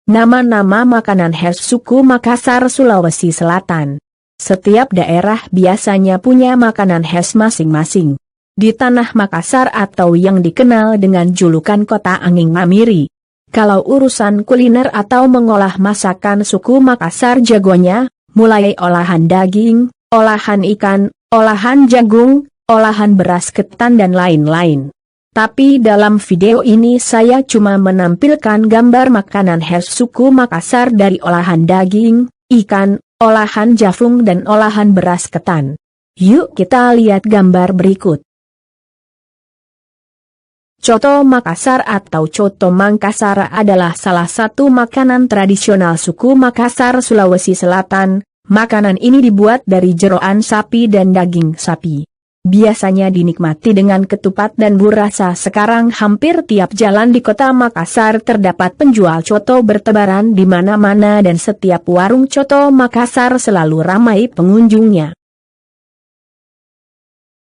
Nama-nama makanan khas suku Makassar, Sulawesi Selatan. Setiap daerah biasanya punya makanan khas masing-masing. Di tanah Makassar atau yang dikenal dengan julukan Kota Angin Mamiri. Kalau urusan kuliner atau mengolah masakan suku Makassar jagonya, mulai olahan daging, olahan ikan, olahan jagung, olahan beras ketan dan lain-lain. Tapi dalam video ini saya cuma menampilkan gambar makanan khas suku Makassar dari olahan daging, ikan, olahan jafung dan olahan beras ketan. Yuk kita lihat gambar berikut. Coto Makassar atau Coto Mangkasar adalah salah satu makanan tradisional suku Makassar, Sulawesi Selatan. Makanan ini dibuat dari jeroan sapi dan daging sapi. Biasanya dinikmati dengan ketupat dan burasa. Sekarang hampir tiap jalan di kota Makassar terdapat penjual coto bertebaran di mana-mana dan setiap warung coto Makassar selalu ramai pengunjungnya.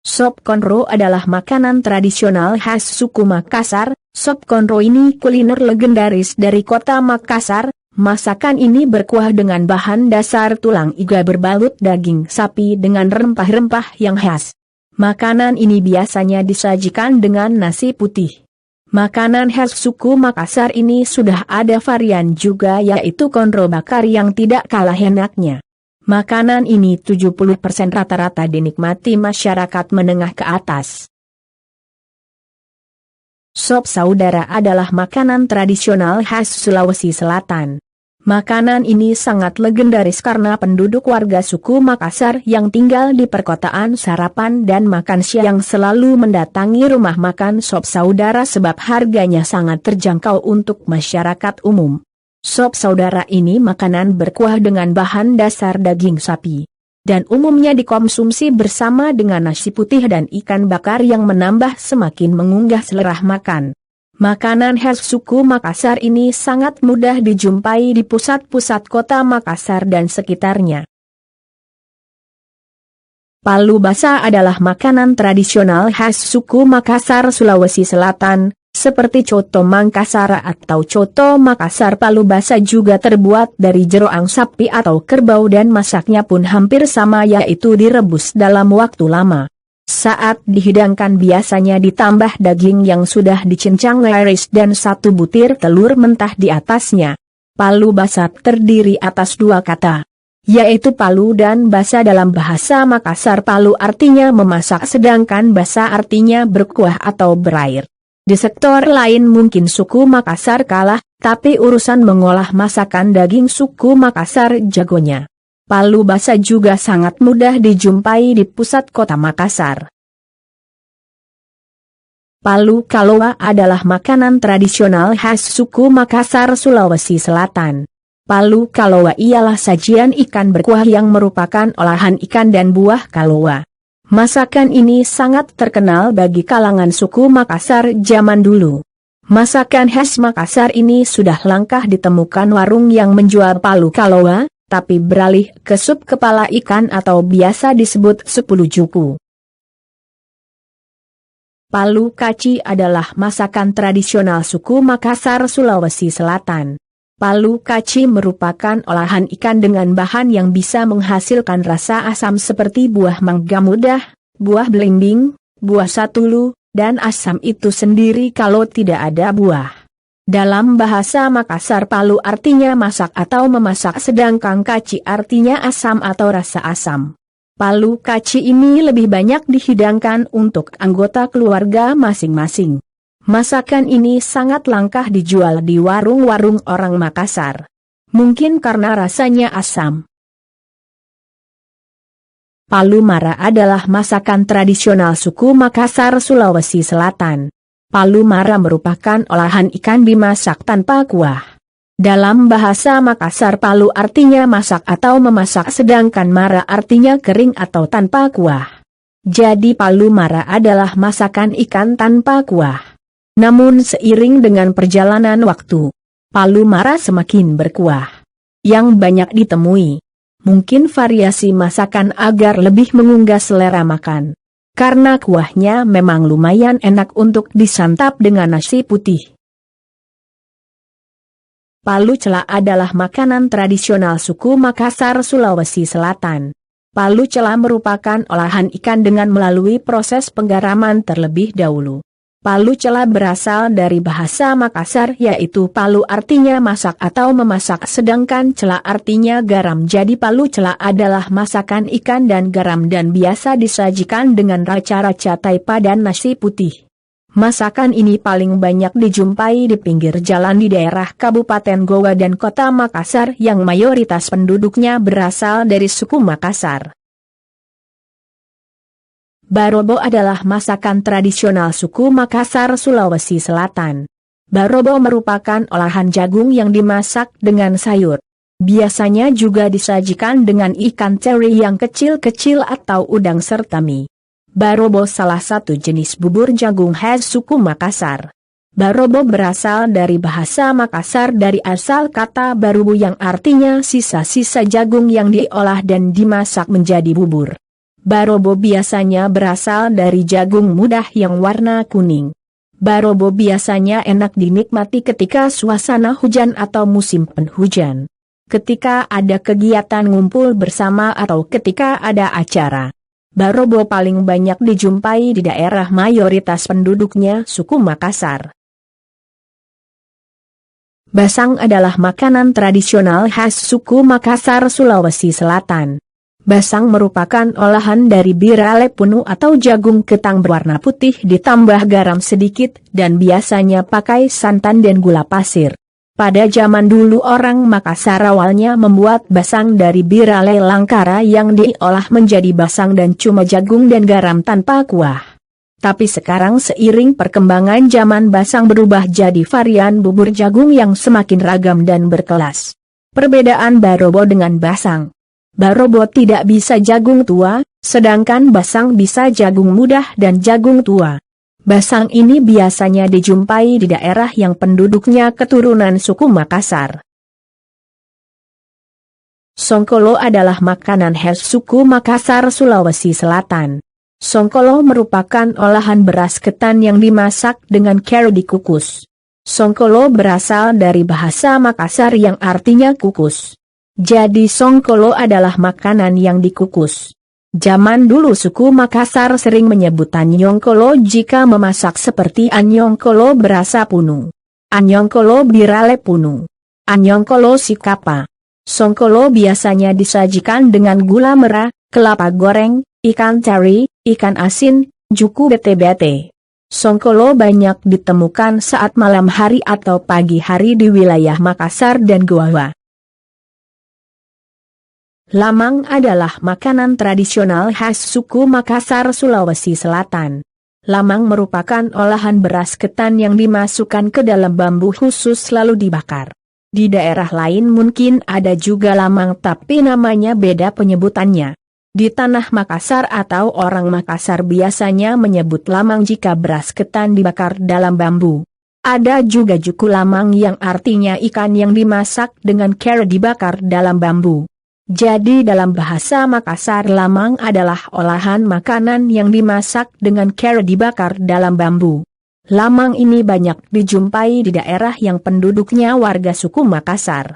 Sop konro adalah makanan tradisional khas suku Makassar. Sop konro ini kuliner legendaris dari kota Makassar. Masakan ini berkuah dengan bahan dasar tulang iga berbalut daging sapi dengan rempah-rempah yang khas. Makanan ini biasanya disajikan dengan nasi putih. Makanan khas suku Makassar ini sudah ada varian juga, yaitu konro bakar yang tidak kalah enaknya. Makanan ini 70% rata-rata dinikmati masyarakat menengah ke atas. Sop saudara adalah makanan tradisional khas Sulawesi Selatan. Makanan ini sangat legendaris karena penduduk warga suku Makassar yang tinggal di perkotaan sarapan dan makan siang selalu mendatangi rumah makan sop saudara sebab harganya sangat terjangkau untuk masyarakat umum. Sop saudara ini makanan berkuah dengan bahan dasar daging sapi. Dan umumnya dikonsumsi bersama dengan nasi putih dan ikan bakar yang menambah semakin mengunggah selera makan. Makanan khas suku Makassar ini sangat mudah dijumpai di pusat-pusat kota Makassar dan sekitarnya. Palu basa adalah makanan tradisional khas suku Makassar, Sulawesi Selatan, seperti coto Mangkasar atau coto Makassar. Palu basa juga terbuat dari jeroan sapi atau kerbau dan masaknya pun hampir sama, yaitu direbus dalam waktu lama. Saat dihidangkan biasanya ditambah daging yang sudah dicincang iris dan satu butir telur mentah di atasnya. Palu basa terdiri atas dua kata, yaitu palu dan basa. Dalam bahasa Makassar, palu artinya memasak sedangkan basa artinya berkuah atau berair. Di sektor lain mungkin suku Makassar kalah, tapi urusan mengolah masakan daging suku Makassar jagonya. Palu basa juga sangat mudah dijumpai di pusat kota Makassar. Palu kalowa adalah makanan tradisional khas suku Makassar, Sulawesi Selatan. Palu kalowa ialah sajian ikan berkuah yang merupakan olahan ikan dan buah kalowa. Masakan ini sangat terkenal bagi kalangan suku Makassar zaman dulu. Masakan khas Makassar ini sudah langka ditemukan warung yang menjual palu kalowa, tapi beralih ke sup kepala ikan atau biasa disebut sup juku. Palu kaci adalah masakan tradisional suku Makassar, Sulawesi Selatan. Palu kaci merupakan olahan ikan dengan bahan yang bisa menghasilkan rasa asam seperti buah mangga mudah, buah belimbing, buah satulu, dan asam itu sendiri kalau tidak ada buah. Dalam bahasa Makassar, palu artinya masak atau memasak sedangkan kaci artinya asam atau rasa asam. Palu kaci ini lebih banyak dihidangkan untuk anggota keluarga masing-masing. Masakan ini sangat langka dijual di warung-warung orang Makassar. Mungkin karena rasanya asam. Palu mara adalah masakan tradisional suku Makassar, Sulawesi Selatan. Palu mara merupakan olahan ikan dimasak tanpa kuah. Dalam bahasa Makassar, palu artinya masak atau memasak sedangkan mara artinya kering atau tanpa kuah. Jadi palu mara adalah masakan ikan tanpa kuah. Namun seiring dengan perjalanan waktu, palu mara semakin berkuah. Yang banyak ditemui. Mungkin variasi masakan agar lebih mengunggah selera makan. Karena kuahnya memang lumayan enak untuk disantap dengan nasi putih. Palu cela adalah makanan tradisional suku Makassar, Sulawesi Selatan. Palu cela merupakan olahan ikan dengan melalui proses penggaraman terlebih dahulu. Palu cela berasal dari bahasa Makassar yaitu palu artinya masak atau memasak sedangkan cela artinya garam. Jadi palu cela adalah masakan ikan dan garam dan biasa disajikan dengan raca-raca taipa dan nasi putih. Masakan ini paling banyak dijumpai di pinggir jalan di daerah Kabupaten Goa dan Kota Makassar yang mayoritas penduduknya berasal dari suku Makassar. Barobo adalah masakan tradisional suku Makassar, Sulawesi Selatan. Barobo merupakan olahan jagung yang dimasak dengan sayur. Biasanya juga disajikan dengan ikan teri yang kecil-kecil atau udang serta mie. Barobo salah satu jenis bubur jagung khas suku Makassar. Barobo berasal dari bahasa Makassar dari asal kata barubu yang artinya sisa-sisa jagung yang diolah dan dimasak menjadi bubur. Barobo biasanya berasal dari jagung muda yang warna kuning. Barobo biasanya enak dinikmati ketika suasana hujan atau musim penghujan. Ketika ada kegiatan ngumpul bersama atau ketika ada acara. Barobo paling banyak dijumpai di daerah mayoritas penduduknya suku Makassar. Basang adalah makanan tradisional khas suku Makassar, Sulawesi Selatan. Basang merupakan olahan dari birale punu atau jagung ketang berwarna putih ditambah garam sedikit dan biasanya pakai santan dan gula pasir. Pada zaman dulu orang Makassar awalnya membuat basang dari birale langkara yang diolah menjadi basang dan cuma jagung dan garam tanpa kuah. Tapi sekarang seiring perkembangan zaman basang berubah jadi varian bubur jagung yang semakin ragam dan berkelas. Perbedaan barobo dengan basang. Barobo tidak bisa jagung tua, sedangkan basang bisa jagung muda dan jagung tua. Basang ini biasanya dijumpai di daerah yang penduduknya keturunan suku Makassar. Songkolo adalah makanan khas suku Makassar, Sulawesi Selatan. Songkolo merupakan olahan beras ketan yang dimasak dengan cara dikukus. Songkolo berasal dari bahasa Makassar yang artinya kukus. Jadi songkolo adalah makanan yang dikukus. Zaman dulu suku Makassar sering menyebut anyongkolo jika memasak seperti anyongkolo berasa punu, anyongkolo birale punu, anyongkolo sikapa. Songkolo biasanya disajikan dengan gula merah, kelapa goreng, ikan teri, ikan asin, juku bete-bete. Songkolo banyak ditemukan saat malam hari atau pagi hari di wilayah Makassar dan Goa. Lamang adalah makanan tradisional khas suku Makassar, Sulawesi Selatan. Lamang merupakan olahan beras ketan yang dimasukkan ke dalam bambu khusus lalu dibakar. Di daerah lain mungkin ada juga lamang tapi namanya beda penyebutannya. Di tanah Makassar atau orang Makassar biasanya menyebut lamang jika beras ketan dibakar dalam bambu. Ada juga juku lamang yang artinya ikan yang dimasak dengan cara dibakar dalam bambu. Jadi dalam bahasa Makassar lamang adalah olahan makanan yang dimasak dengan cara dibakar dalam bambu. Lamang ini banyak dijumpai di daerah yang penduduknya warga suku Makassar.